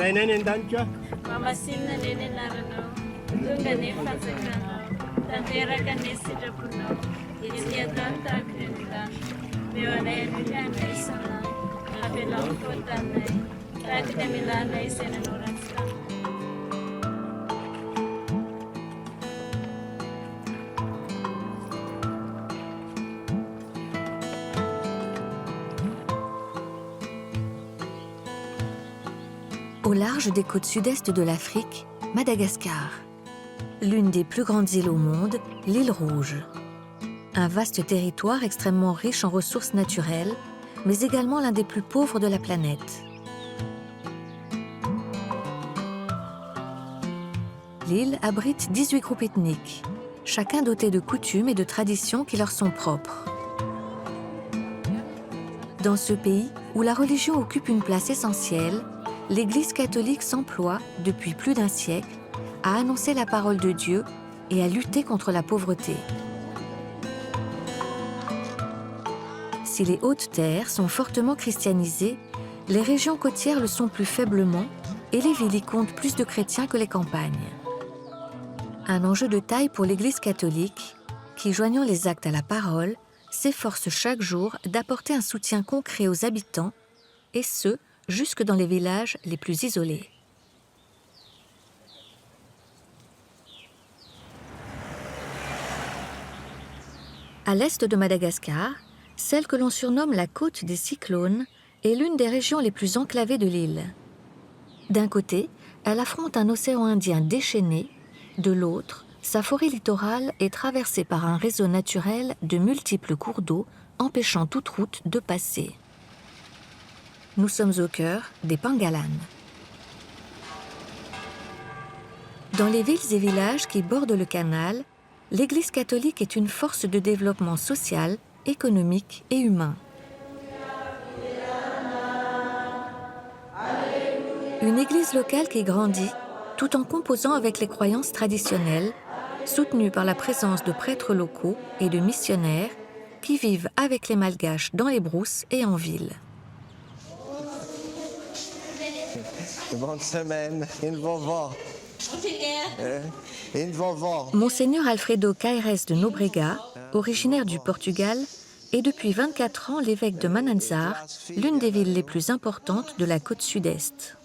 Rainen dancha. Mamasinna nene narano. Tunga ne fasakano. Tantera kanesi rapuno. Yetia tanta krentan. Beone nujane sana. Abelong kotane. Takne milane senenoranska. Au large des côtes sud-est de l'Afrique, Madagascar. L'une des plus grandes îles au monde, l'île Rouge. Un vaste territoire extrêmement riche en ressources naturelles, mais également l'un des plus pauvres de la planète. L'île abrite 18 groupes ethniques, chacun doté de coutumes et de traditions qui leur sont propres. Dans ce pays, où la religion occupe une place essentielle, l'Église catholique s'emploie, depuis plus d'un siècle, à annoncer la parole de Dieu et à lutter contre la pauvreté. Si les hautes terres sont fortement christianisées, les régions côtières le sont plus faiblement et les villes y comptent plus de chrétiens que les campagnes. Un enjeu de taille pour l'Église catholique, qui, joignant les actes à la parole, s'efforce chaque jour d'apporter un soutien concret aux habitants, et ce, jusque dans les villages les plus isolés. À l'est de Madagascar, celle que l'on surnomme la côte des cyclones est l'une des régions les plus enclavées de l'île. D'un côté, elle affronte un océan Indien déchaîné, de l'autre, sa forêt littorale est traversée par un réseau naturel de multiples cours d'eau empêchant toute route de passer. Nous sommes au cœur des Pangalanes. Dans les villes et villages qui bordent le canal, l'Église catholique est une force de développement social, économique et humain. Une église locale qui grandit tout en composant avec les croyances traditionnelles, soutenue par la présence de prêtres locaux et de missionnaires qui vivent avec les Malgaches dans les brousses et en ville. Bonne semaine, une vovó. Une vovó. Monseigneur Alfredo Caires de Nobrega, originaire du Portugal, est depuis 24 ans l'évêque de Mananzar, l'une des villes les plus importantes de la côte sud-est.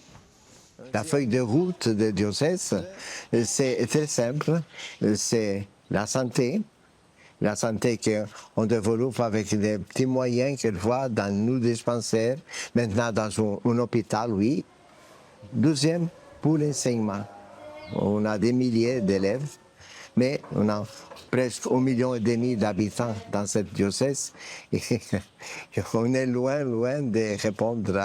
La feuille de route de diocèse, c'est très simple, c'est la santé qu'on développe avec des petits moyens quelquefois dans nos dispensaires, maintenant dans un hôpital, oui. Deuxième, pour l'enseignement. On a des milliers d'élèves, mais on a presque 1,5 million d'habitants dans cette diocèse. Et on est loin de répondre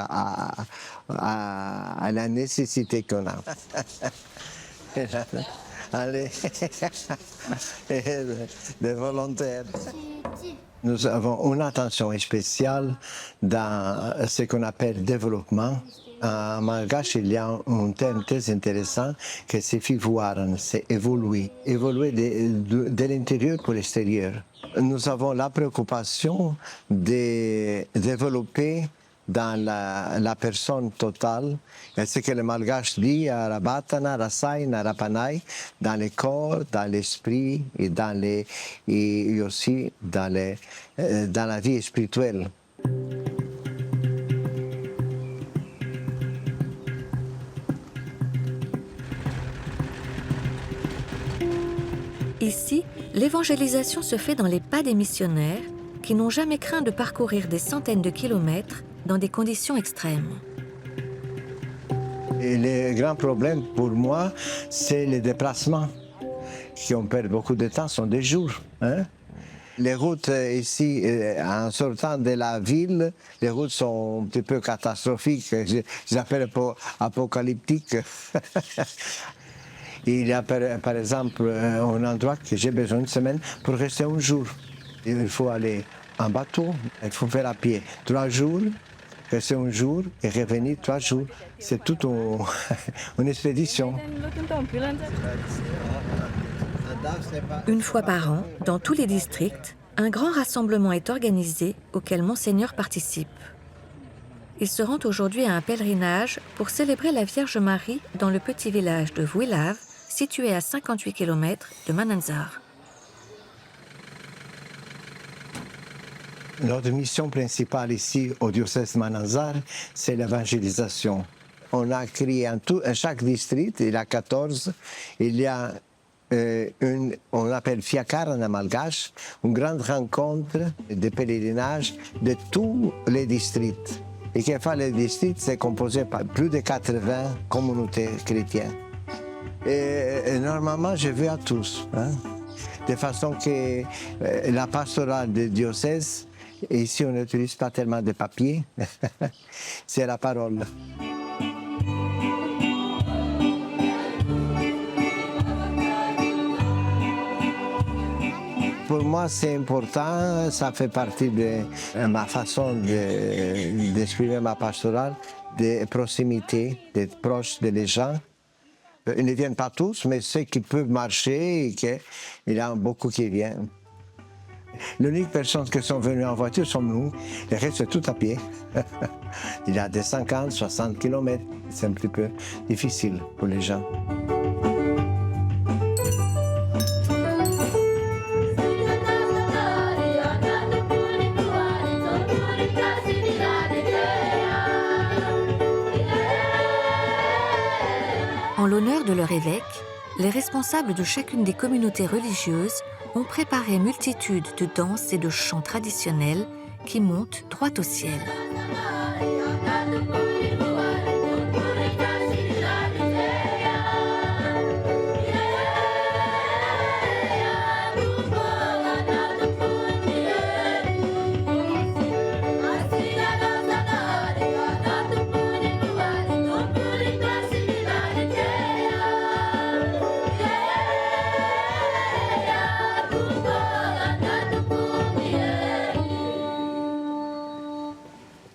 à la nécessité qu'on a. Allez, des volontaires. Nous avons une attention spéciale dans ce qu'on appelle développement. En malgache, il y a un terme très intéressant que c'est fivoiran, c'est évoluer. Évoluer de l'intérieur pour l'extérieur. Nous avons la préoccupation de développer dans la personne totale, ce que le malgache dit à Rabatana, Rasaina, Rapanai, dans le corps, dans l'esprit et aussi dans la vie spirituelle. Ici, l'évangélisation se fait dans les pas des missionnaires qui n'ont jamais craint de parcourir des centaines de kilomètres dans des conditions extrêmes. Et le grand problème pour moi, c'est les déplacements. Qui on perd beaucoup de temps, sont des jours. Hein? Les routes ici, en sortant de la ville, les routes sont un petit peu catastrophiques, j'appelle apocalyptiques. Il y a par exemple un endroit que j'ai besoin d'une semaine pour rester un jour. Il faut aller en bateau, il faut faire à pied 3 jours, rester un jour et revenir 3 jours. C'est toute une expédition. Une fois par an, dans tous les districts, un grand rassemblement est organisé auquel Monseigneur participe. il se rend aujourd'hui à un pèlerinage pour célébrer la Vierge Marie dans le petit village de Vuilav, situé à 58 km de Mananzar. Notre mission principale ici au diocèse de Mananzar, c'est l'évangélisation. On a créé à chaque district, il y a 14, il y a on appelle Fiakar en malgache, une grande rencontre de pèlerinage de tous les districts. Et quelquefois, les districts, c'est composé par plus de 80 communautés chrétiennes. Et normalement, je vais à tous, hein, de façon que la pastorale du diocèse, ici, on n'utilise pas tellement de papier, c'est la parole. Pour moi, c'est important, ça fait partie de ma façon d'exprimer ma pastorale, de proximité, d'être proche des gens. Ils ne viennent pas tous, mais ceux qui peuvent marcher, il y a beaucoup qui viennent. L'unique personne qui sont venues en voiture sont nous, le reste c'est tout à pied. Il y a des 50, 60 km, c'est un petit peu difficile pour les gens. En l'honneur de leur évêque, les responsables de chacune des communautés religieuses ont préparé multitude de danses et de chants traditionnels qui montent droit au ciel.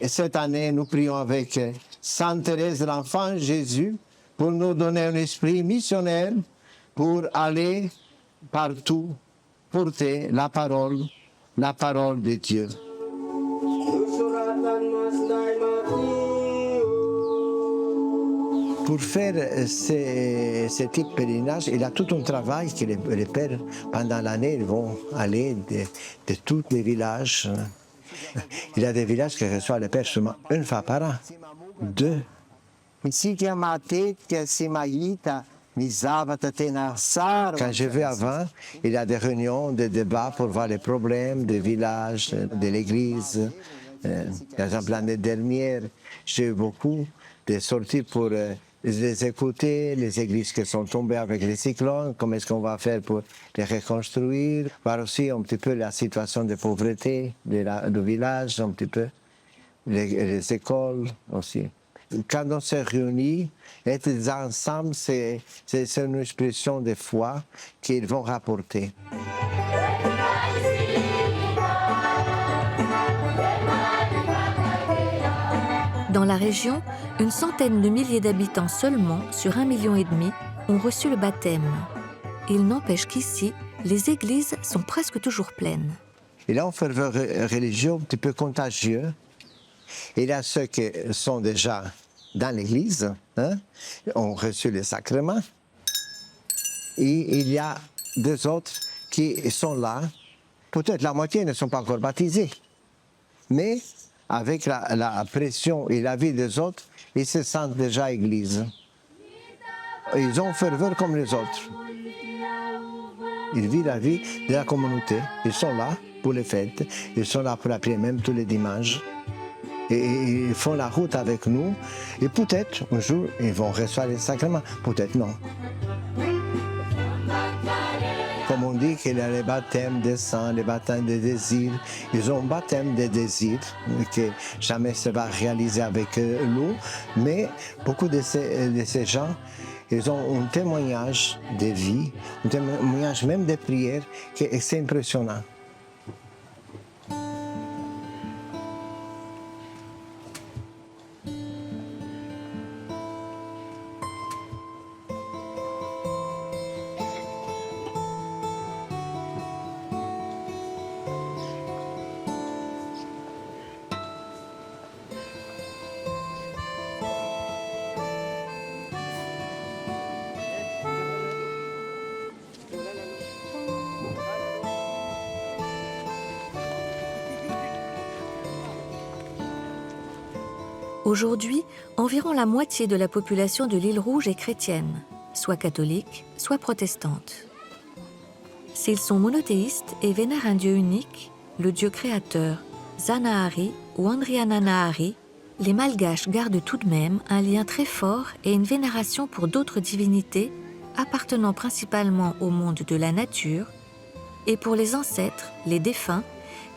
Et cette année, nous prions avec Sainte Thérèse de l'Enfant Jésus pour nous donner un esprit missionnaire pour aller partout, porter la parole de Dieu. Pour faire ce type de pèlerinage, il y a tout un travail que les pères, pendant l'année, ils vont aller de tous les villages. Il y a des villages qui reçoivent les pères seulement une fois par an, 2. Quand je vais avant, il y a des réunions, des débats pour voir les problèmes des villages, de l'église. Par exemple, l'année dernière, j'ai eu beaucoup de sorties pour les écouter, les églises qui sont tombées avec les cyclones, comment est-ce qu'on va faire pour les reconstruire, voir aussi un petit peu la situation de pauvreté du village, un petit peu, les écoles aussi. Quand on se réunit, être ensemble, c'est une expression de foi qu'ils vont rapporter. Dans la région, une centaine de milliers d'habitants seulement, sur 1,5 million, ont reçu le baptême. Il n'empêche qu'ici, les églises sont presque toujours pleines. Il y a une ferveur religieuse un petit peu contagieuse. Il y a ceux qui sont déjà dans l'église, hein, ont reçu les sacrements. Et il y a des autres qui sont là. Peut-être la moitié ne sont pas encore baptisés. Mais avec la pression et la vie des autres, ils se sentent déjà église. Ils ont ferveur comme les autres. Ils vivent la vie de la communauté. Ils sont là pour les fêtes. Ils sont là pour la prière même tous les dimanches. Et ils font la route avec nous. Et peut-être, un jour, ils vont recevoir les sacrements. Peut-être non. Comme on dit qu'il y a les baptêmes des saints, les baptêmes des désirs. Ils ont un baptême des désirs que jamais se va réaliser avec l'eau. Mais beaucoup de ces gens, ils ont un témoignage de vie, un témoignage même de prière qui est assez impressionnant. Aujourd'hui, environ la moitié de la population de l'île Rouge est chrétienne, soit catholique, soit protestante. S'ils sont monothéistes et vénèrent un dieu unique, le dieu créateur, Zanahari ou Andriananahari, les Malgaches gardent tout de même un lien très fort et une vénération pour d'autres divinités appartenant principalement au monde de la nature, et pour les ancêtres, les défunts,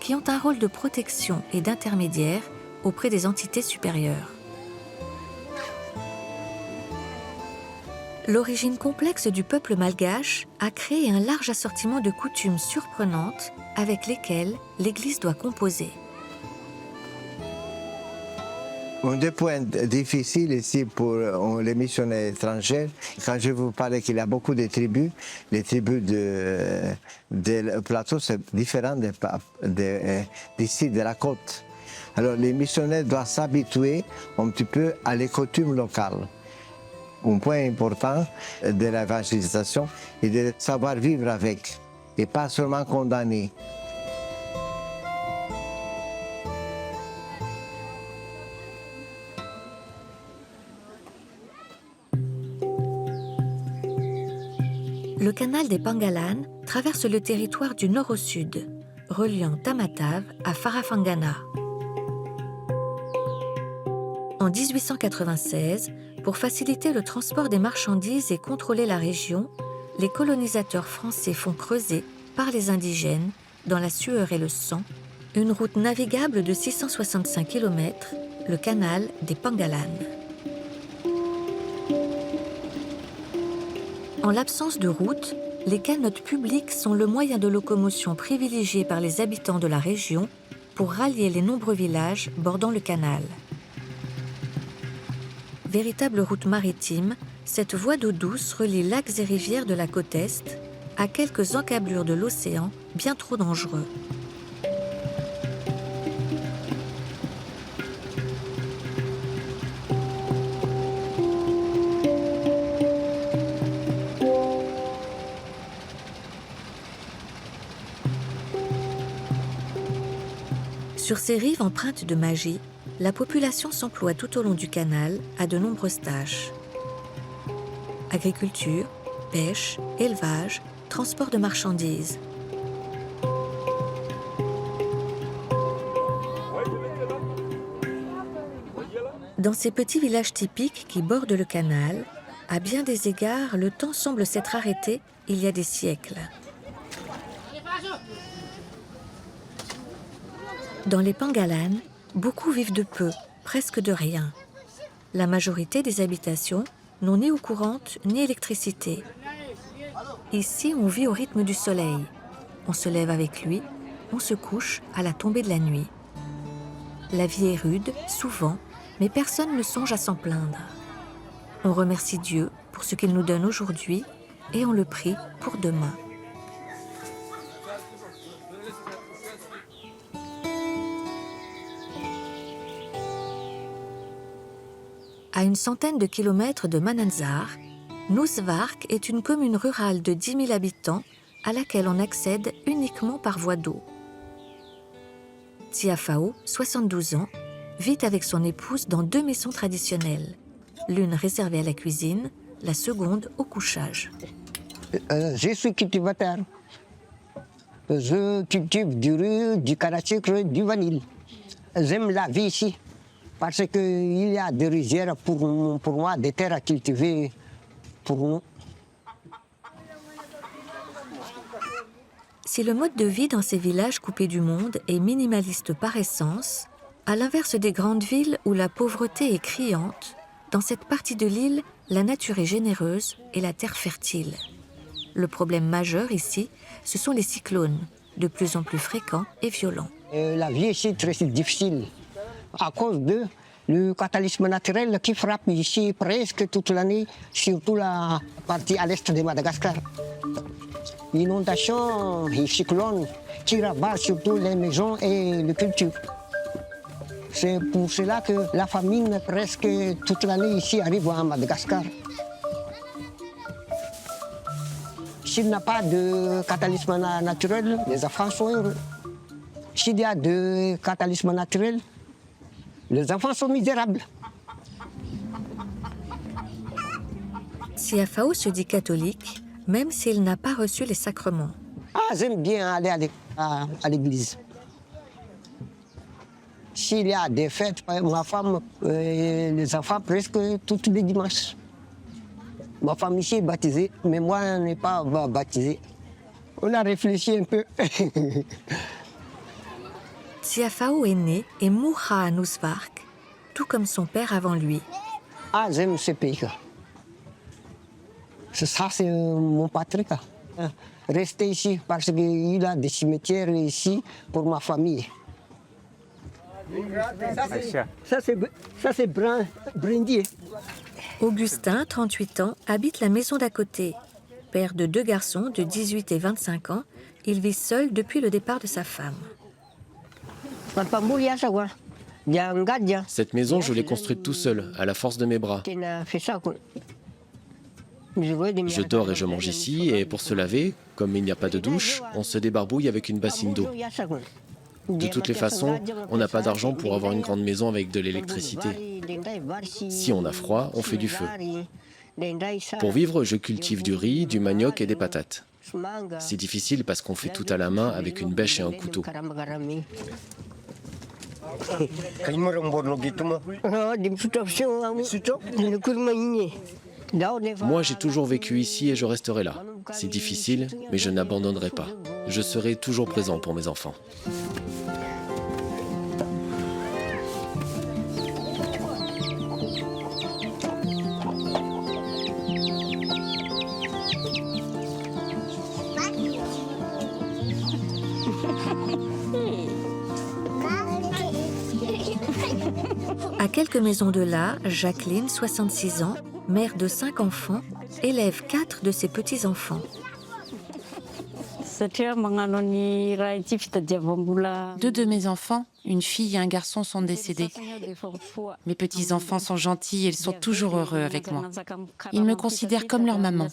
qui ont un rôle de protection et d'intermédiaire auprès des entités supérieures. L'origine complexe du peuple malgache a créé un large assortiment de coutumes surprenantes avec lesquelles l'Église doit composer. Un des points difficiles ici pour les missionnaires étrangers, quand je vous parlais qu'il y a beaucoup de tribus, les tribus de plateau, c'est différent d'ici, de la côte. Alors les missionnaires doivent s'habituer un petit peu à les coutumes locales. Un point important de l'évangélisation est de savoir vivre avec et pas seulement condamner. Le canal des Pangalan traverse le territoire du nord au sud, reliant Tamatave à Farafangana. En 1896, pour faciliter le transport des marchandises et contrôler la région, les colonisateurs français font creuser, par les indigènes, dans la sueur et le sang, une route navigable de 665 km, le canal des Pangalan. En l'absence de route, les canots publics sont le moyen de locomotion privilégié par les habitants de la région pour rallier les nombreux villages bordant le canal. Véritable route maritime, cette voie d'eau douce relie lacs et rivières de la côte Est à quelques encablures de l'océan bien trop dangereux. Sur ces rives empreintes de magie, la population s'emploie tout au long du canal à de nombreuses tâches. Agriculture, pêche, élevage, transport de marchandises. Dans ces petits villages typiques qui bordent le canal, à bien des égards, le temps semble s'être arrêté il y a des siècles. Dans les Pangalan, beaucoup vivent de peu, presque de rien. La majorité des habitations n'ont ni eau courante ni électricité. Ici, on vit au rythme du soleil. On se lève avec lui, on se couche à la tombée de la nuit. La vie est rude, souvent, mais personne ne songe à s'en plaindre. On remercie Dieu pour ce qu'il nous donne aujourd'hui et on le prie pour demain. À une centaine de kilomètres de Mananzar, Nousvark est une commune rurale de 10 000 habitants à laquelle on accède uniquement par voie d'eau. Tiafao, 72 ans, vit avec son épouse dans 2 maisons traditionnelles, l'une réservée à la cuisine, la seconde au couchage. Je suis cultivateur. Je cultive du riz, du canne à sucre, du vanille. J'aime la vie ici. Parce qu'il y a des rizières pour moi, des terres à cultiver pour nous. Si le mode de vie dans ces villages coupés du monde est minimaliste par essence, à l'inverse des grandes villes où la pauvreté est criante, dans cette partie de l'île, la nature est généreuse et la terre fertile. Le problème majeur ici, ce sont les cyclones, de plus en plus fréquents et violents. La vie ici est très difficile. À cause de le catalysme naturel qui frappe ici presque toute l'année, surtout la partie à l'est de Madagascar. Inondations et cyclones qui rabattent surtout les maisons et les cultures. C'est pour cela que la famine presque toute l'année ici arrive à Madagascar. S'il n'y a pas de catalysme naturel, les enfants sont heureux. S'il y a de catalysme naturel, les enfants sont misérables. Siafao se dit catholique, même s'il n'a pas reçu les sacrements. Ah, j'aime bien aller à l'église. S'il y a des fêtes, ma femme, les enfants presque tous les dimanches. Ma femme ici est baptisée, mais moi, je n'ai pas baptisé. On a réfléchi un peu. Siafao est né et mourra à Nousvark, tout comme son père avant lui. Ah, j'aime ce pays. Ça, c'est mon patrie. Rester ici parce qu'il y a des cimetières ici pour ma famille. Ça, c'est Brindy. Augustin, 38 ans, habite la maison d'à côté. Père de 2 garçons de 18 et 25 ans, il vit seul depuis le départ de sa femme. Cette maison, je l'ai construite tout seul, à la force de mes bras. Je dors et je mange ici, et pour se laver, comme il n'y a pas de douche, on se débarbouille avec une bassine d'eau. De toutes les façons, on n'a pas d'argent pour avoir une grande maison avec de l'électricité. Si on a froid, on fait du feu. Pour vivre, je cultive du riz, du manioc et des patates. C'est difficile parce qu'on fait tout à la main avec une bêche et un couteau. Moi, j'ai toujours vécu ici et je resterai là. C'est difficile, mais je n'abandonnerai pas. Je serai toujours présent pour mes enfants. À quelques maisons de là, Jacqueline, 66 ans, mère de 5 enfants, élève 4 de ses petits-enfants. 2 de mes enfants, une fille et un garçon, sont décédés. Mes petits-enfants sont gentils et ils sont toujours heureux avec moi. Ils me considèrent comme leur maman.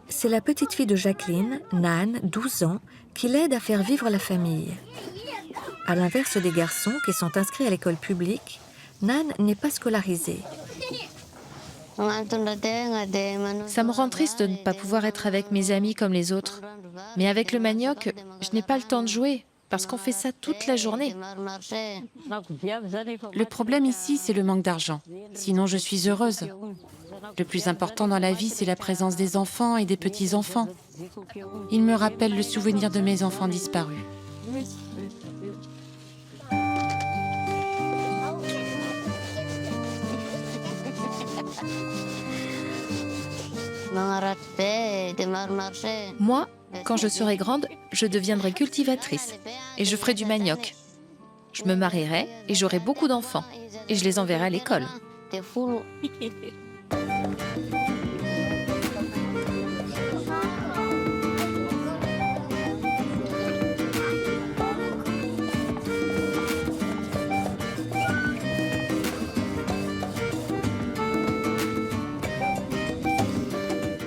C'est la petite fille de Jacqueline, Nan, 12 ans, qui l'aide à faire vivre la famille. À l'inverse des garçons qui sont inscrits à l'école publique, Nan n'est pas scolarisée. Ça me rend triste de ne pas pouvoir être avec mes amis comme les autres. Mais avec le manioc, je n'ai pas le temps de jouer parce qu'on fait ça toute la journée. Le problème ici, c'est le manque d'argent. Sinon, je suis heureuse. Le plus important dans la vie, c'est la présence des enfants et des petits-enfants. Ils me rappellent le souvenir de mes enfants disparus. Moi, quand je serai grande, je deviendrai cultivatrice et je ferai du manioc. Je me marierai et j'aurai beaucoup d'enfants et je les enverrai à l'école.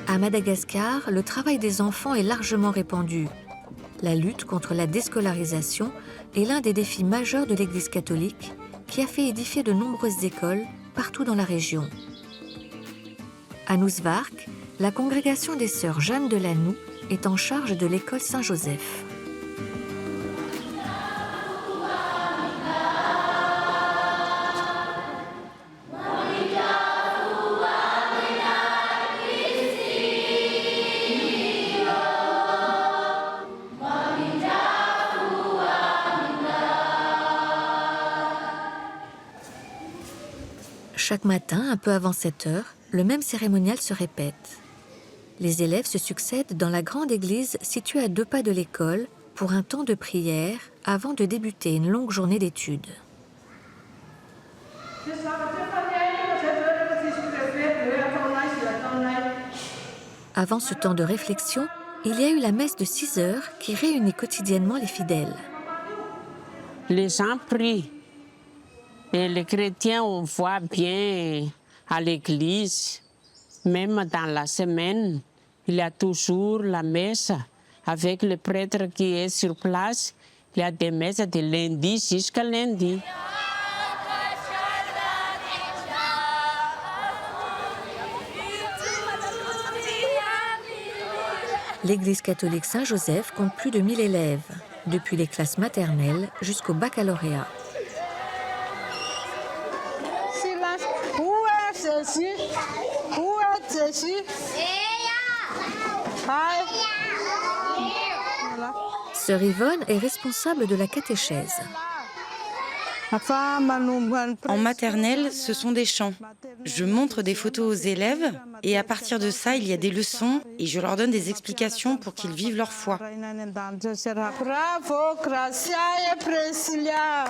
À Madagascar, le travail des enfants est largement répandu. La lutte contre la déscolarisation est l'un des défis majeurs de l'Église catholique, qui a fait édifier de nombreuses écoles partout dans la région. À Nousvark, la congrégation des sœurs Jeanne de Lannou est en charge de l'école Saint-Joseph. Chaque matin, un peu avant 7 heures, le même cérémonial se répète. Les élèves se succèdent dans la grande église située à 2 pas de l'école pour un temps de prière avant de débuter une longue journée d'études. Avant ce temps de réflexion, il y a eu la messe de 6 heures qui réunit quotidiennement les fidèles. Les gens prient. Et les chrétiens, on voit bien à l'église, même dans la semaine, il y a toujours la messe avec le prêtre qui est sur place. Il y a des messes de lundi jusqu'à lundi. L'église catholique Saint-Joseph compte plus de 1000 élèves, depuis les classes maternelles jusqu'au baccalauréat. Où est Jésus? Où est Jésus? Voilà. Sœur Yvonne est responsable de la catéchèse. En maternelle, ce sont des chants. Je montre des photos aux élèves et à partir de ça, il y a des leçons et je leur donne des explications pour qu'ils vivent leur foi. Bravo, Gracia et Priscilla.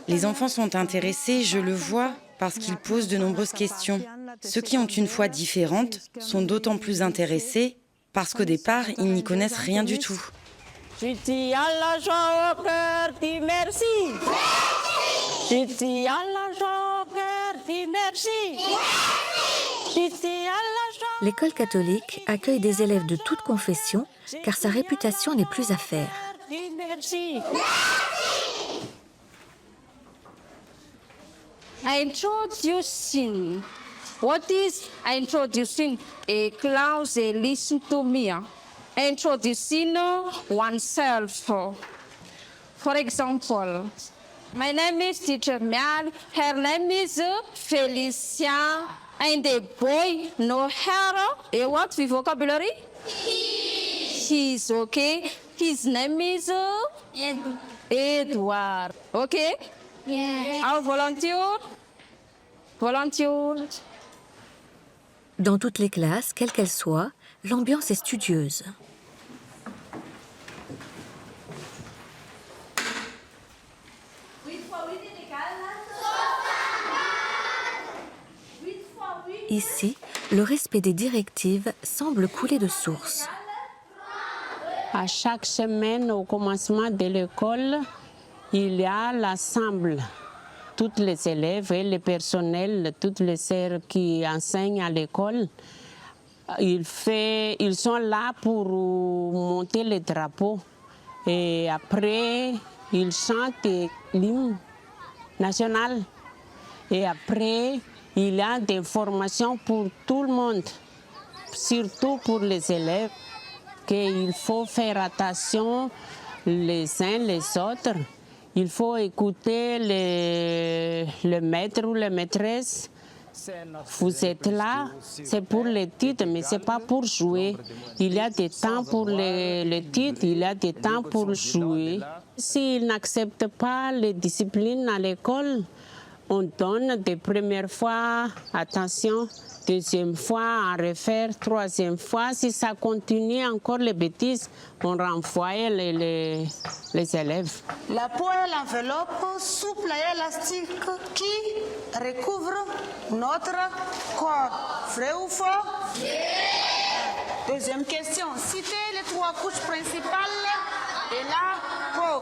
Les enfants sont intéressés, je le vois, parce qu'ils posent de nombreuses questions. Ceux qui ont une foi différente sont d'autant plus intéressés parce qu'au départ, ils n'y connaissent rien du tout. Je dis à la joie au cœur, dis merci. Je dis à la joie au cœur, dis merci. Je dis à la joie. L'école catholique accueille des élèves de toutes confessions car sa réputation n'est plus à faire. Dis merci. Introducing. What is introducing? A class, listen to me. Introducing oneself. For example, my name is Teacher Mian. Her name is Felicia. And the boy, no hair. And what the vocabulary? He's okay. His name is Edward. Okay? Yeah. I'll volunteer. Volunteer. Dans toutes les classes, quelles qu'elles soient, l'ambiance est studieuse. Ici, le respect des directives semble couler de source. À chaque semaine, au commencement de l'école, il y a l'ensemble. Tous les élèves et le personnel, toutes les sœurs qui enseignent à l'école, ils sont là pour monter le drapeau. Et après, ils chantent l'hymne national. Et après, il y a des formations pour tout le monde, surtout pour les élèves, qu'il faut faire attention les uns les autres. Il faut écouter le maître ou la maîtresse. Vous êtes là, c'est pour les titres, mais ce n'est pas pour jouer. Il y a des temps pour les titres, il y a des temps pour jouer. S'ils n'acceptent pas les disciplines à l'école, on donne des premières fois, attention, deuxième fois, à refaire, troisième fois. Si ça continue encore les bêtises, on renvoie les élèves. La peau est l'enveloppe souple et élastique qui recouvre notre corps. Vrai ou faux? Deuxième question. Citez les trois couches principales de la peau.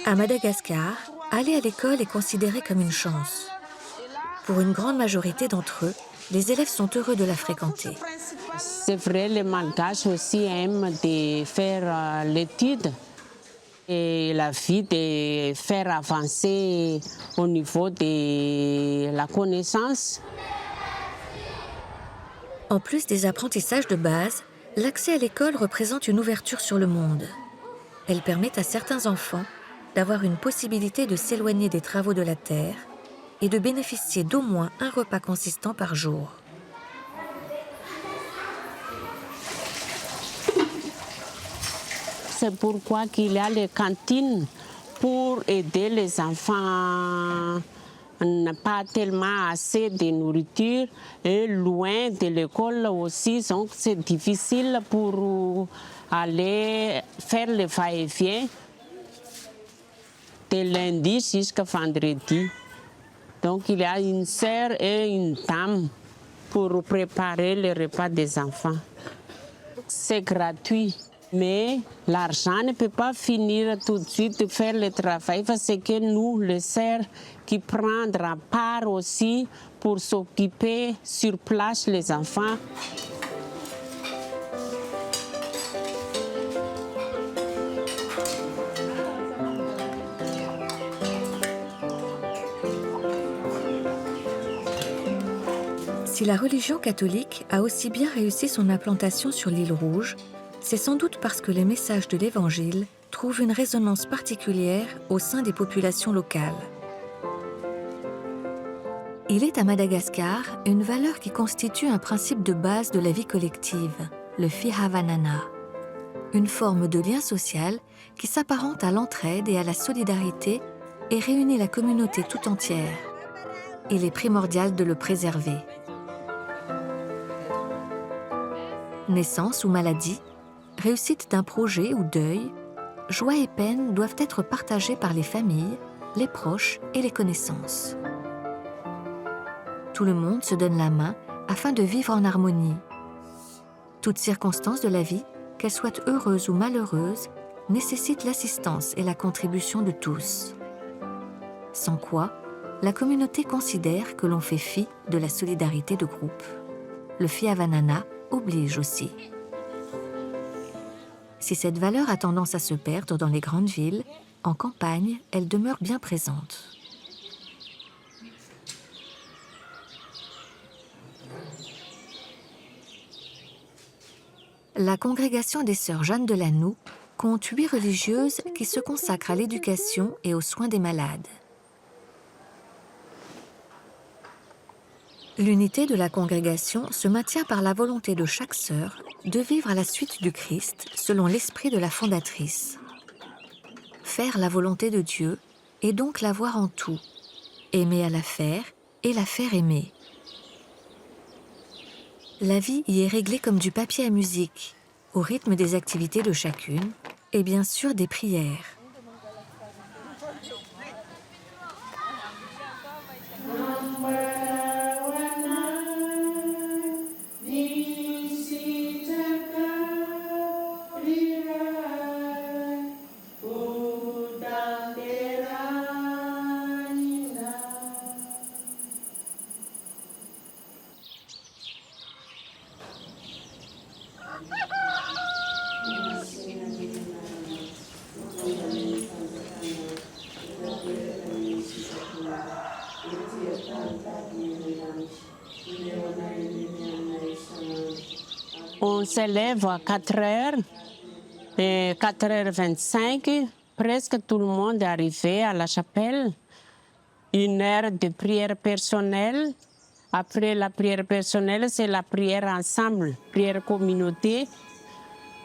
À Madagascar, aller à l'école est considéré comme une chance. Pour une grande majorité d'entre eux, les élèves sont heureux de la fréquenter. C'est vrai, les Malgaches aussi aiment de faire l'étude et la vie de faire avancer au niveau de la connaissance. En plus des apprentissages de base, l'accès à l'école représente une ouverture sur le monde. Elle permet à certains enfants d'avoir une possibilité de s'éloigner des travaux de la terre et de bénéficier d'au moins un repas consistant par jour. C'est pourquoi il y a les cantines pour aider les enfants. On n'a pas tellement assez de nourriture et loin de l'école aussi, donc c'est difficile pour aller faire le va-et-vient de lundi jusqu'à vendredi. Donc il y a une sœur et une dame pour préparer le repas des enfants. C'est gratuit, mais l'argent ne peut pas finir tout de suite de faire le travail parce que nous, les sœurs, qui prendront part aussi pour s'occuper sur place les enfants. Si la religion catholique a aussi bien réussi son implantation sur l'île Rouge, c'est sans doute parce que les messages de l'Évangile trouvent une résonance particulière au sein des populations locales. Il est à Madagascar une valeur qui constitue un principe de base de la vie collective, le fihavanana, une forme de lien social qui s'apparente à l'entraide et à la solidarité et réunit la communauté tout entière. Il est primordial de le préserver. Naissance ou maladie, réussite d'un projet ou deuil, joie et peine doivent être partagées par les familles, les proches et les connaissances. Tout le monde se donne la main afin de vivre en harmonie. Toute circonstance de la vie, qu'elle soit heureuse ou malheureuse, nécessite l'assistance et la contribution de tous. Sans quoi, la communauté considère que l'on fait fi de la solidarité de groupe. Le fihavanana oblige aussi. Si cette valeur a tendance à se perdre dans les grandes villes, en campagne, elle demeure bien présente. La congrégation des Sœurs Jeanne de Lanou compte 8 religieuses qui se consacrent à l'éducation et aux soins des malades. L'unité de la congrégation se maintient par la volonté de chaque sœur de vivre à la suite du Christ selon l'esprit de la fondatrice. Faire la volonté de Dieu et donc la voir en tout, aimer à la faire et la faire aimer. La vie y est réglée comme du papier à musique, au rythme des activités de chacune et bien sûr des prières. On s'élève à 4 heures, et 4h25, presque tout le monde est arrivé à la chapelle. 1 heure de prière personnelle. Après la prière personnelle, c'est la prière ensemble, prière communauté.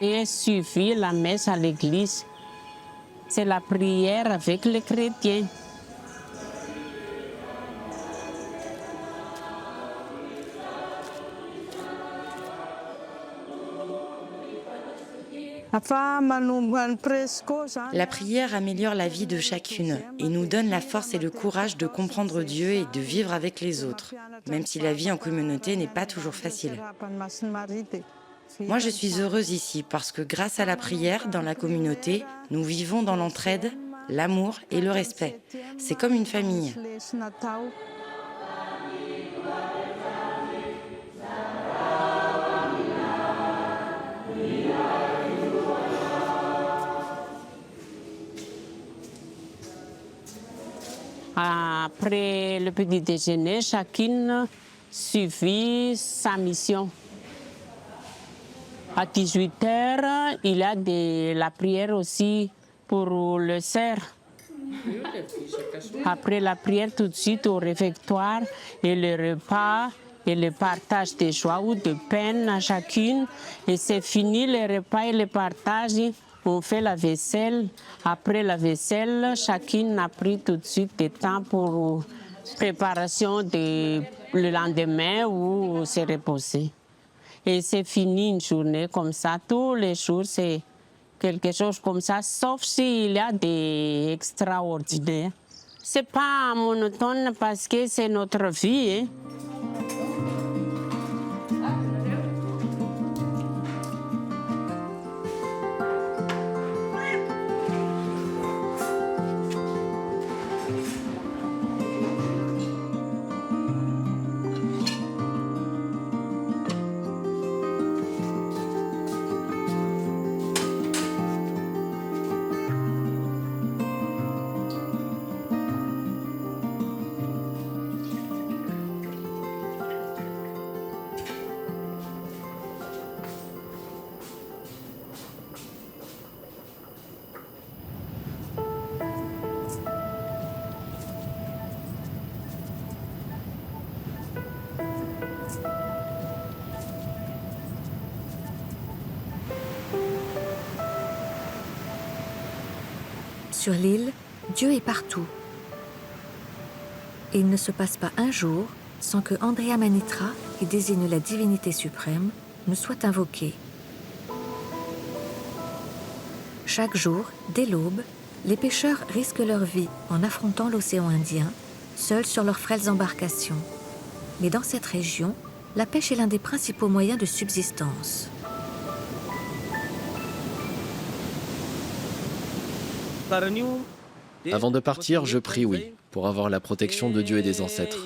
Et suffit la messe à l'église. C'est la prière avec les chrétiens. La prière améliore la vie de chacune et nous donne la force et le courage de comprendre Dieu et de vivre avec les autres, même si la vie en communauté n'est pas toujours facile. Moi, je suis heureuse ici parce que grâce à la prière dans la communauté, nous vivons dans l'entraide, l'amour et le respect. C'est comme une famille. Après le petit déjeuner, chacune suivit sa mission. À 18h, il y a la prière aussi pour le cerf. Après la prière, tout de suite au réfectoire et le repas et le partage de joie ou de peine à chacune. Et c'est fini le repas et le partage. On fait la vaisselle. Après la vaisselle, chacune a pris tout de suite du temps pour préparation le lendemain ou se reposer. Et c'est fini une journée comme ça. Tous les jours, c'est quelque chose comme ça, sauf s'il y a des extraordinaires. C'est pas monotone parce que c'est notre vie. Hein. sur l'île, Dieu est partout. Et il ne se passe pas un jour sans que Andrea Manitra, qui désigne la divinité suprême, ne soit invoqué. Chaque jour, dès l'aube, les pêcheurs risquent leur vie en affrontant l'océan Indien, seuls sur leurs frêles embarcations. Mais dans cette région, la pêche est l'un des principaux moyens de subsistance. Avant de partir, je prie oui, pour avoir la protection de Dieu et des ancêtres.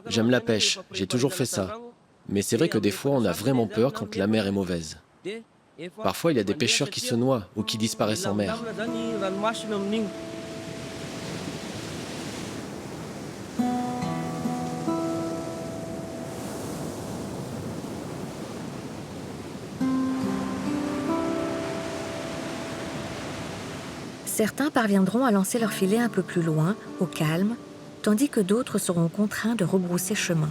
J'aime la pêche, j'ai toujours fait ça. Mais c'est vrai que des fois, on a vraiment peur quand la mer est mauvaise. Parfois, il y a des pêcheurs qui se noient ou qui disparaissent en mer. Certains parviendront à lancer leur filet un peu plus loin, au calme, tandis que d'autres seront contraints de rebrousser chemin.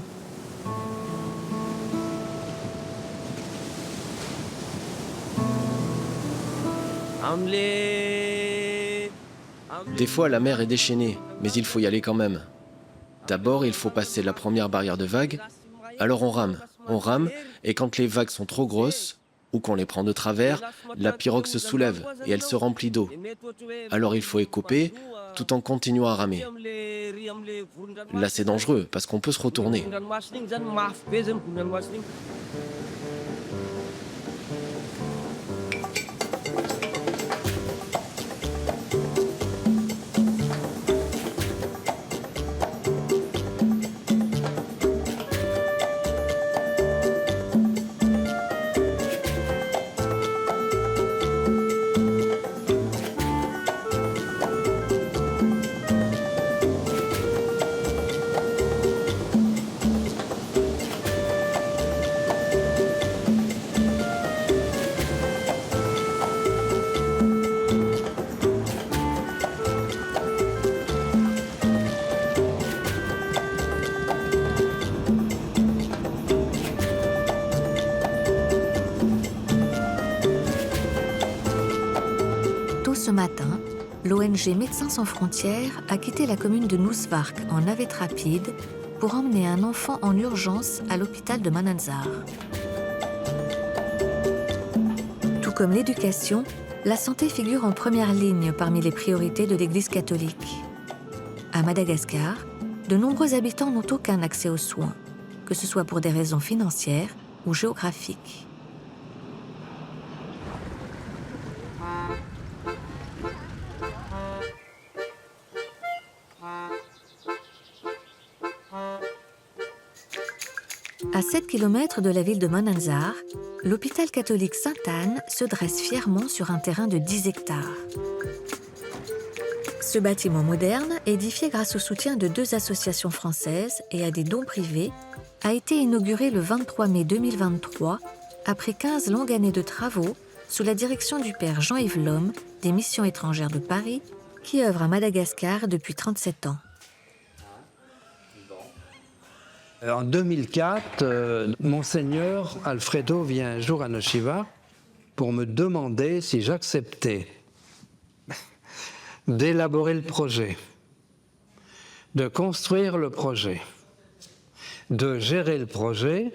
Des fois, la mer est déchaînée, mais il faut y aller quand même. D'abord, il faut passer la première barrière de vagues, alors on rame, et quand les vagues sont trop grosses, ou qu'on les prend de travers, la pirogue se soulève et elle se remplit d'eau. Alors il faut écoper tout en continuant à ramer. Là c'est dangereux parce qu'on peut se retourner. Ce matin, l'ONG Médecins sans frontières a quitté la commune de Nousvark en navette rapide pour emmener un enfant en urgence à l'hôpital de Mananzar. Tout comme l'éducation, la santé figure en première ligne parmi les priorités de l'Église catholique. À Madagascar, de nombreux habitants n'ont aucun accès aux soins, que ce soit pour des raisons financières ou géographiques. À 7 km de la ville de Mananzar, l'hôpital catholique Sainte-Anne se dresse fièrement sur un terrain de 10 hectares. Ce bâtiment moderne, édifié grâce au soutien de 2 associations françaises et à des dons privés, a été inauguré le 23 mai 2023, après 15 longues années de travaux, sous la direction du père Jean-Yves Lhomme, des Missions étrangères de Paris, qui œuvre à Madagascar depuis 37 ans. En 2004, Monseigneur Alfredo vient un jour à Noshiva pour me demander si j'acceptais d'élaborer le projet, de construire le projet, de gérer le projet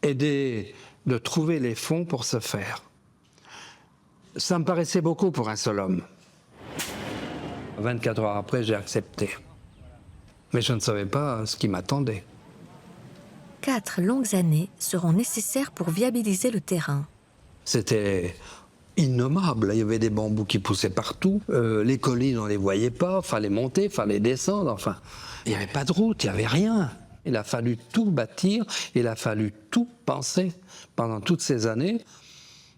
et de trouver les fonds pour ce faire. Ça me paraissait beaucoup pour un seul homme. 24 heures après, j'ai accepté. Mais je ne savais pas ce qui m'attendait. 4 longues années seront nécessaires pour viabiliser le terrain. C'était innommable. Il y avait des bambous qui poussaient partout. Les collines, on ne les voyait pas. Il fallait monter, il fallait descendre. Enfin, il n'y avait pas de route, il n'y avait rien. Il a fallu tout bâtir, il a fallu tout penser pendant toutes ces années.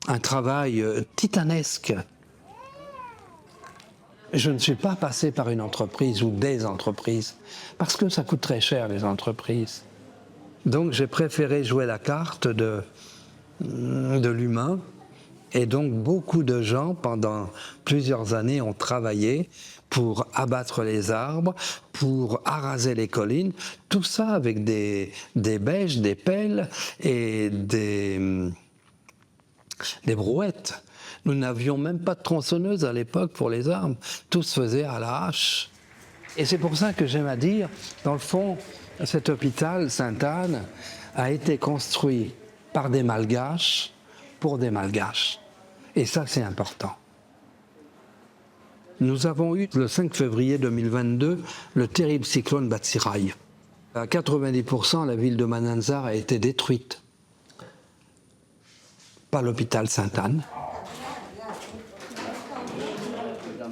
Un travail titanesque. Je ne suis pas passé par une entreprise ou des entreprises, parce que ça coûte très cher, les entreprises. Donc j'ai préféré jouer la carte de l'humain. Et donc beaucoup de gens, pendant plusieurs années, ont travaillé pour abattre les arbres, pour araser les collines, tout ça avec des bêches, des pelles et des brouettes. Nous n'avions même pas de tronçonneuse à l'époque pour les arbres. Tout se faisait à la hache. Et c'est pour ça que j'aime à dire, dans le fond, cet hôpital Sainte-Anne a été construit par des Malgaches pour des Malgaches. Et ça, c'est important. Nous avons eu, le 5 février 2022, le terrible cyclone Batsirai. À 90%, la ville de Mananzar a été détruite. Pas l'hôpital Sainte-Anne.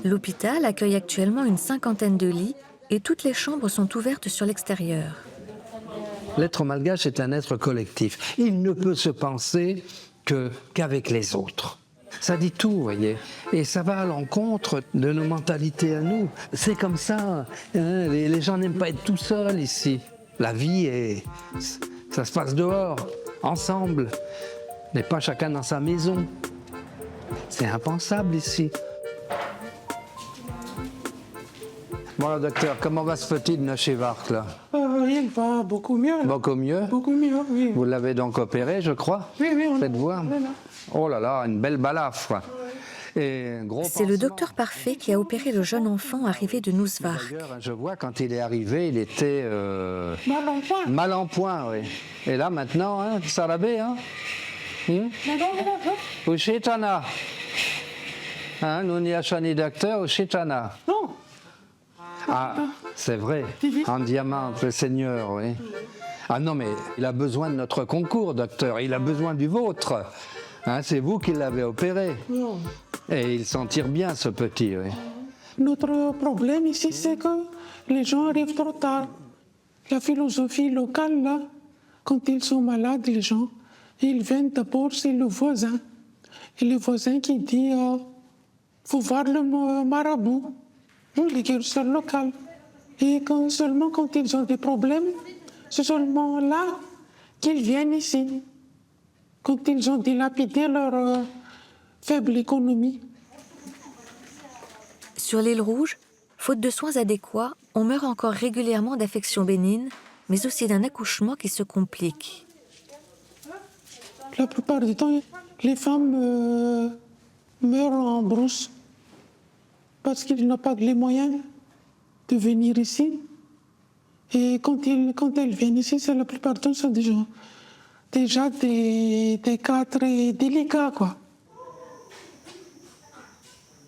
L'hôpital accueille actuellement une 50aine de lits et toutes les chambres sont ouvertes sur l'extérieur. L'être malgache est un être collectif. Il ne peut se penser qu'avec les autres. Ça dit tout, vous voyez. Et ça va à l'encontre de nos mentalités à nous. C'est comme ça. Hein, les gens n'aiment pas être tout seuls ici. La vie, ça se passe dehors, ensemble. On n'est pas chacun dans sa maison. C'est impensable ici. Bon, le docteur, comment va ce petit de Nochevark, là? Il va beaucoup mieux. Là. Beaucoup mieux? Beaucoup mieux, oui. Vous l'avez donc opéré, je crois? Oui, oui. Faites voir. Oh là là, une belle balafre. C'est le docteur Parfait qui a opéré le jeune enfant arrivé de Nousvark. Je vois, quand il est arrivé, il était... mal en point. Mal en point, oui. Et là, maintenant, hein, ça l'a bé, hein? Ushitana. Hein, nous n'y achani docteur, Ushitana. Non. Ah, c'est vrai, en diamant, le Seigneur, oui. Ah non, mais il a besoin de notre concours, docteur, il a besoin du vôtre. Hein, c'est vous qui l'avez opéré. Non. Et il s'en tire bien, ce petit, oui. Notre problème ici, c'est que les gens arrivent trop tard. La philosophie locale, là, quand ils sont malades, les gens, ils viennent d'abord chez le voisin. Et le voisin qui dit, faut voir le marabout. Les guérisseurs locaux. Et seulement quand ils ont des problèmes, c'est seulement là qu'ils viennent ici. Quand ils ont dilapidé leur faible économie. Sur l'île Rouge, faute de soins adéquats, on meurt encore régulièrement d'affections bénignes, mais aussi d'un accouchement qui se complique. La plupart du temps, les femmes meurent en brousse. Parce qu'ils n'ont pas les moyens de venir ici. Et quand elles viennent ici, c'est la plupart du temps, sont déjà des cas très délicats, quoi.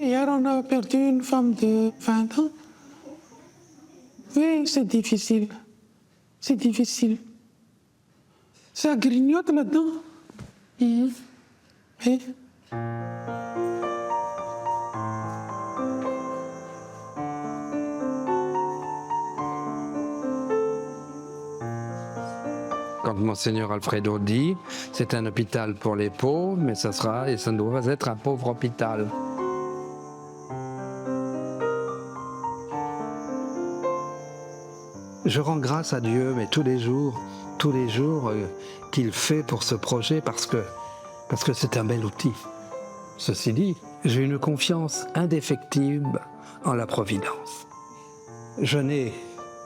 Hier, on a perdu une femme de 20 ans. Oui, c'est difficile. C'est difficile. Ça grignote là-dedans. Oui. Quand Monseigneur Alfredo dit, c'est un hôpital pour les pauvres, mais ça doit être un pauvre hôpital. Je rends grâce à Dieu, mais tous les jours qu'il fait pour ce projet, parce que c'est un bel outil. Ceci dit, j'ai une confiance indéfectible en la Providence.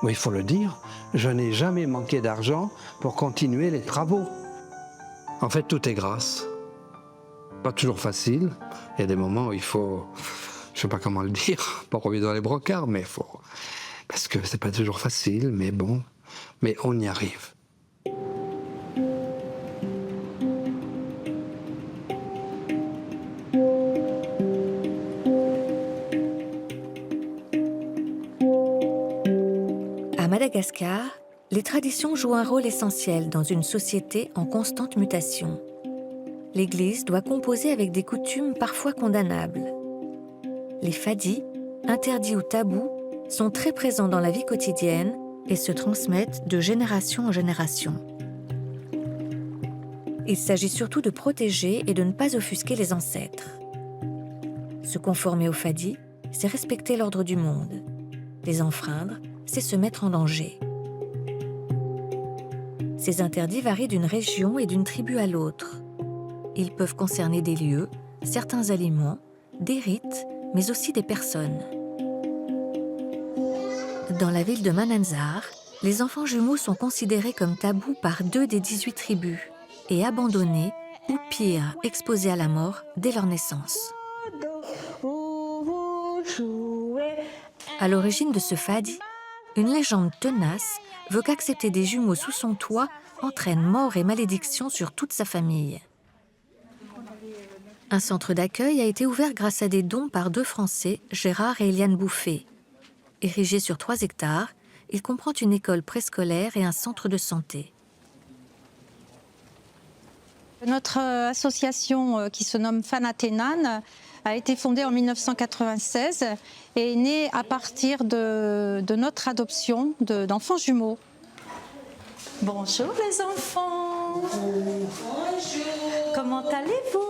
Il faut le dire, je n'ai jamais manqué d'argent pour continuer les travaux. En fait, tout est grâce. Pas toujours facile. Il y a des moments où il faut, je ne sais pas comment le dire, pas revenir dans les brocards, mais il faut... Parce que c'est pas toujours facile, mais bon, mais on y arrive. À Madagascar, les traditions jouent un rôle essentiel dans une société en constante mutation. L'Église doit composer avec des coutumes parfois condamnables. Les fadis, interdits ou tabous, sont très présents dans la vie quotidienne et se transmettent de génération en génération. Il s'agit surtout de protéger et de ne pas offusquer les ancêtres. Se conformer aux fadis, c'est respecter l'ordre du monde. Les enfreindre, c'est se mettre en danger. Ces interdits varient d'une région et d'une tribu à l'autre. Ils peuvent concerner des lieux, certains aliments, des rites, mais aussi des personnes. Dans la ville de Mananzar, les enfants jumeaux sont considérés comme tabous par 2 des 18 tribus et abandonnés ou pire, pire, exposés à la mort dès leur naissance. À l'origine de ce fadi, une légende tenace veut qu'accepter des jumeaux sous son toit entraîne mort et malédiction sur toute sa famille. Un centre d'accueil a été ouvert grâce à des dons par 2 Français, Gérard et Eliane Bouffet. Érigé sur 3 hectares, il comprend une école préscolaire et un centre de santé. Notre association qui se nomme Fanatenan a été fondée en 1996 et est née à partir de notre adoption d'enfants jumeaux. Bonjour les enfants. Bonjour. Comment allez-vous?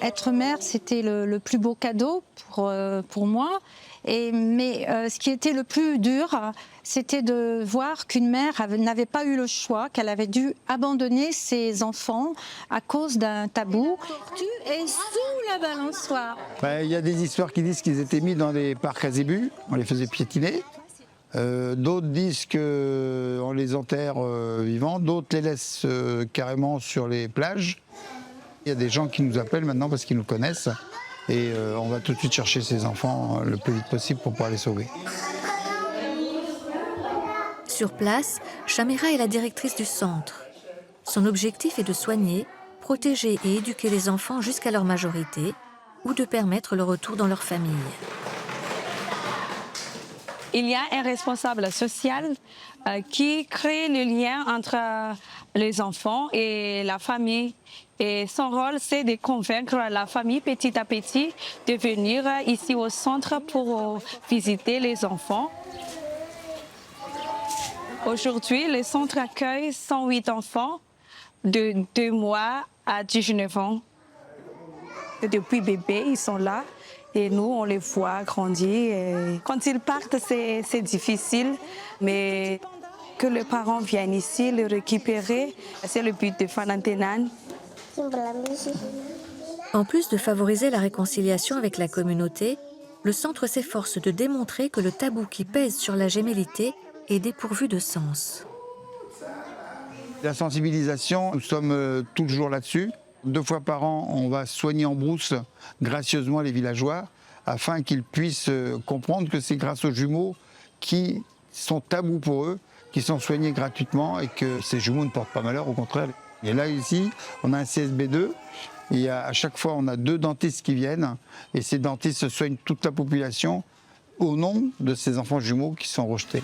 Être mère, c'était le plus beau cadeau pour moi. Mais ce qui était le plus dur, c'était de voir qu'une mère n'avait pas eu le choix, qu'elle avait dû abandonner ses enfants à cause d'un tabou. Tu es sous la balançoire. Il y a des histoires qui disent qu'ils étaient mis dans des parcs à zébus, on les faisait piétiner. D'autres disent qu'on les enterre vivants, d'autres les laissent carrément sur les plages. Il y a des gens qui nous appellent maintenant parce qu'ils nous connaissent et on va tout de suite chercher ces enfants le plus vite possible pour pouvoir les sauver. Sur place, Chamira est la directrice du centre. Son objectif est de soigner, protéger et éduquer les enfants jusqu'à leur majorité ou de permettre le retour dans leur famille. Il y a un responsable social qui crée le lien entre les enfants et la famille. Et son rôle, c'est de convaincre la famille petit à petit de venir ici au centre pour visiter les enfants. Aujourd'hui, le centre accueille 108 enfants de 2 mois à 19 ans. Depuis bébé, ils sont là. Et nous, on les voit grandir. Et quand ils partent, c'est difficile. Mais que les parents viennent ici, les récupérer, c'est le but de Fanatenan. En plus de favoriser la réconciliation avec la communauté, le centre s'efforce de démontrer que le tabou qui pèse sur la gémellité est dépourvu de sens. La sensibilisation, nous sommes toujours là-dessus. 2 fois par an, on va soigner en brousse gracieusement les villageois afin qu'ils puissent comprendre que c'est grâce aux jumeaux qui sont tabous pour eux, qui sont soignés gratuitement et que ces jumeaux ne portent pas malheur, au contraire. Et là, ici, on a un CSB2. Et à chaque fois, on a 2 dentistes qui viennent et ces dentistes soignent toute la population au nom de ces enfants jumeaux qui sont rejetés.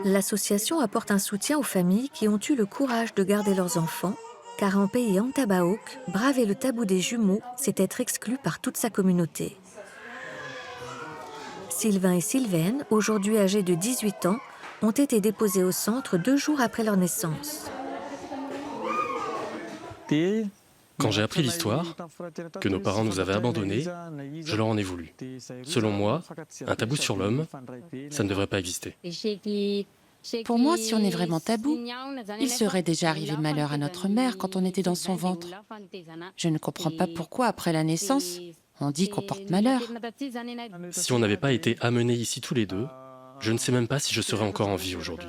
L'association apporte un soutien aux familles qui ont eu le courage de garder leurs enfants, car en pays Antabaok, braver le tabou des jumeaux, c'est être exclu par toute sa communauté. Sylvain et Sylvaine, aujourd'hui âgés de 18 ans, ont été déposés au centre 2 jours après leur naissance. Quand j'ai appris l'histoire, que nos parents nous avaient abandonnés, je leur en ai voulu. Selon moi, un tabou sur l'homme, ça ne devrait pas exister. Pour moi, si on est vraiment tabou, il serait déjà arrivé malheur à notre mère quand on était dans son ventre. Je ne comprends pas pourquoi, après la naissance, on dit qu'on porte malheur. Si on n'avait pas été amenés ici tous les 2, je ne sais même pas si je serais encore en vie aujourd'hui.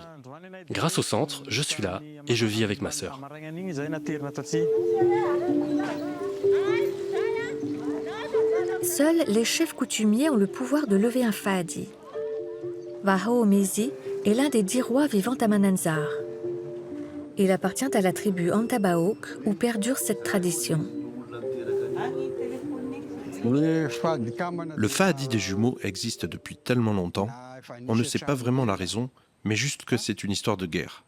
Grâce au centre, je suis là et je vis avec ma sœur. Seuls les chefs coutumiers ont le pouvoir de lever un fadi. Wahao Mezi est l'un des 10 rois vivant à Mananzar. Il appartient à la tribu Antabaok où perdure cette tradition. Le fahadi des jumeaux existe depuis tellement longtemps, on ne sait pas vraiment la raison, mais juste que c'est une histoire de guerre.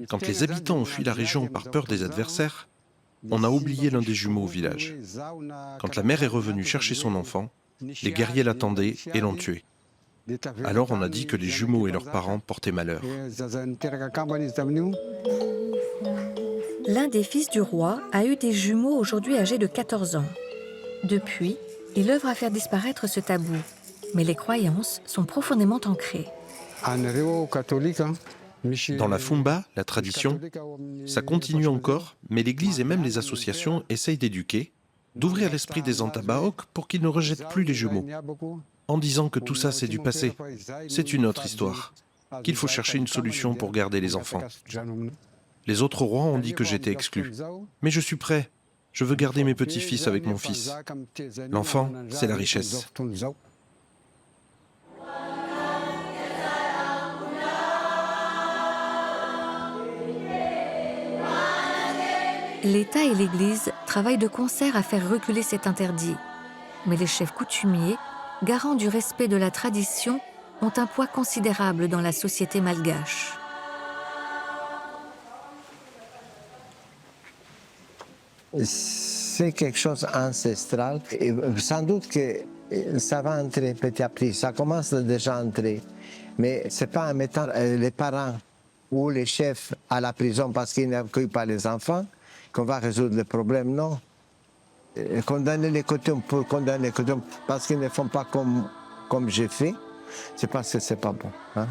Quand les habitants ont fui la région par peur des adversaires, on a oublié l'un des jumeaux au village. Quand la mère est revenue chercher son enfant, les guerriers l'attendaient et l'ont tué. Alors on a dit que les jumeaux et leurs parents portaient malheur. L'un des fils du roi a eu des jumeaux aujourd'hui âgés de 14 ans. Depuis, il œuvre à faire disparaître ce tabou. Mais les croyances sont profondément ancrées. Dans la Fumba, la tradition, ça continue encore, mais l'Église et même les associations essayent d'éduquer, d'ouvrir l'esprit des Antabaok pour qu'ils ne rejettent plus les jumeaux, en disant que tout ça c'est du passé, c'est une autre histoire, qu'il faut chercher une solution pour garder les enfants. Les autres rois ont dit que j'étais exclu. Mais je suis prêt. Je veux garder mes petits-fils avec mon fils. L'enfant, c'est la richesse. L'État et l'Église travaillent de concert à faire reculer cet interdit. Mais les chefs coutumiers, garants du respect de la tradition, ont un poids considérable dans la société malgache. C'est quelque chose d'ancestral. Et sans doute que ça va entrer petit à petit. Ça commence déjà à entrer. Mais ce n'est pas en mettant les parents ou les chefs à la prison parce qu'ils n'accueillent pas les enfants qu'on va résoudre le problème, non. Condamner les coutumes pour condamner les coutumes parce qu'ils ne font pas comme j'ai fait, c'est parce que ce n'est pas bon. Hein?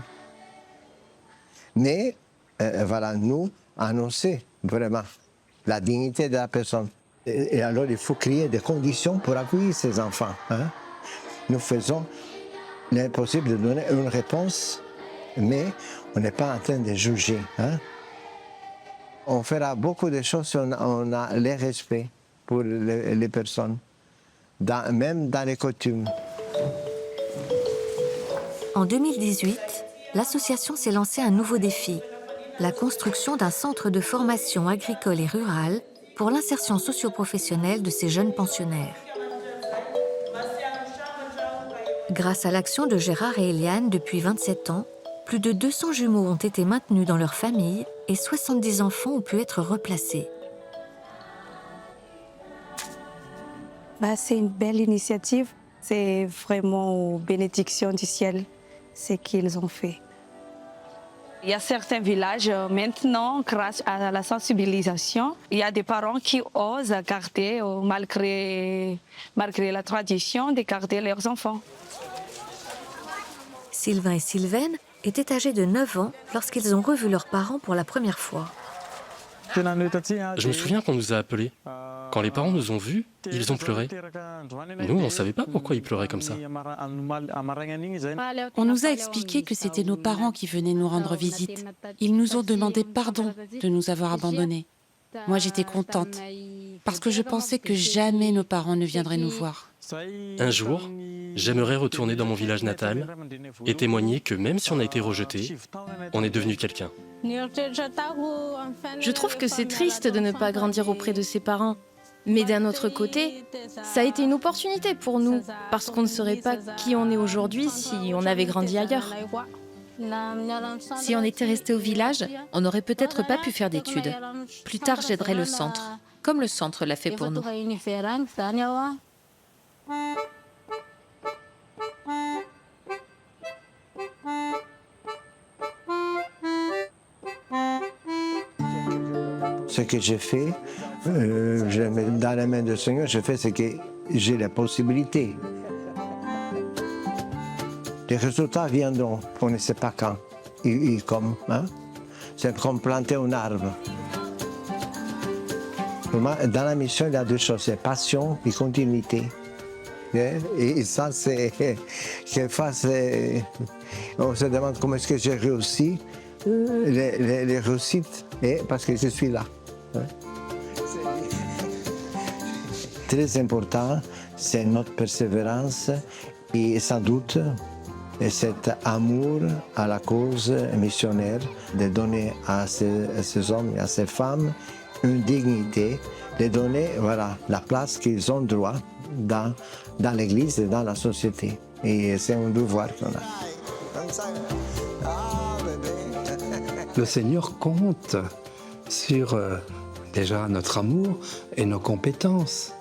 Mais, voilà, nous, annoncer vraiment la dignité de la personne. Et alors, il faut créer des conditions pour accueillir ces enfants. Hein? Nous faisons l'impossible de donner une réponse, mais on n'est pas en train de juger. Hein? On fera beaucoup de choses si on a le respect pour les personnes, même dans les coutumes. En 2018, l'association s'est lancée un nouveau défi, la construction d'un centre de formation agricole et rurale pour l'insertion socio-professionnelle de ces jeunes pensionnaires. Grâce à l'action de Gérard et Eliane depuis 27 ans, plus de 200 jumeaux ont été maintenus dans leur famille et 70 enfants ont pu être replacés. C'est une belle initiative. C'est vraiment une bénédiction du ciel, ce qu'ils ont fait. Il y a certains villages, maintenant, grâce à la sensibilisation, il y a des parents qui osent garder, malgré la tradition, de garder leurs enfants. Sylvain et Sylvaine étaient âgés de 9 ans lorsqu'ils ont revu leurs parents pour la première fois. Je me souviens qu'on nous a appelés. Quand les parents nous ont vus, ils ont pleuré. Nous, on ne savait pas pourquoi ils pleuraient comme ça. On nous a expliqué que c'était nos parents qui venaient nous rendre visite. Ils nous ont demandé pardon de nous avoir abandonnés. Moi, j'étais contente, parce que je pensais que jamais nos parents ne viendraient nous voir. Un jour, j'aimerais retourner dans mon village natal et témoigner que même si on a été rejeté, on est devenu quelqu'un. Je trouve que c'est triste de ne pas grandir auprès de ses parents. Mais d'un autre côté, ça a été une opportunité pour nous, parce qu'on ne saurait pas qui on est aujourd'hui si on avait grandi ailleurs. Si on était resté au village, on n'aurait peut-être pas pu faire d'études. Plus tard, j'aiderais le centre, comme le centre l'a fait pour nous. Ce que j'ai fait, dans la main du Seigneur, je fais ce que j'ai la possibilité. Les résultats viendront, on ne sait pas quand. Hein? C'est comme planter un arbre. Dans la mission, il y a deux choses, c'est passion et continuité. Et ça, c'est... On se demande comment est-ce que j'ai réussi. Les réussites, parce que je suis là. Très important, c'est notre persévérance et sans doute cet amour à la cause missionnaire, de donner à ces hommes et à ces femmes une dignité, de donner la place qu'ils ont droit dans l'Église et dans la société. Et c'est un devoir qu'on a. Le Seigneur compte sur déjà notre amour et nos compétences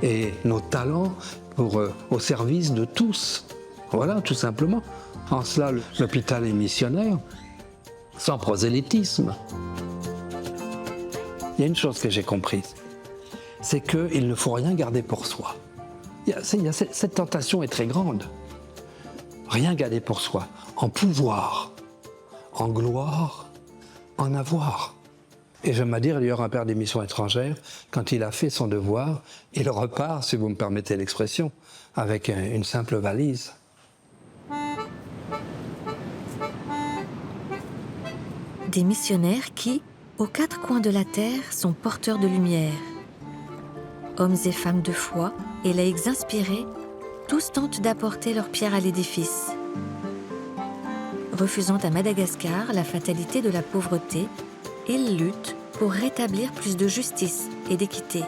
et nos talents au service de tous. Voilà, tout simplement. En cela, l'hôpital est missionnaire, sans prosélytisme. Il y a une chose que j'ai comprise, c'est qu'il ne faut rien garder pour soi. Cette tentation est très grande. Rien garder pour soi, en pouvoir, en gloire, en avoir. Et j'aime à dire, il y aura un père des missions étrangères, quand il a fait son devoir, il repart, si vous me permettez l'expression, avec une simple valise. Des missionnaires qui, aux quatre coins de la terre sont porteurs de lumière. Hommes et femmes de foi et laïcs inspirés, tous tentent d'apporter leur pierre à l'édifice. Refusant à Madagascar la fatalité de la pauvreté, ils luttent pour rétablir plus de justice et d'équité.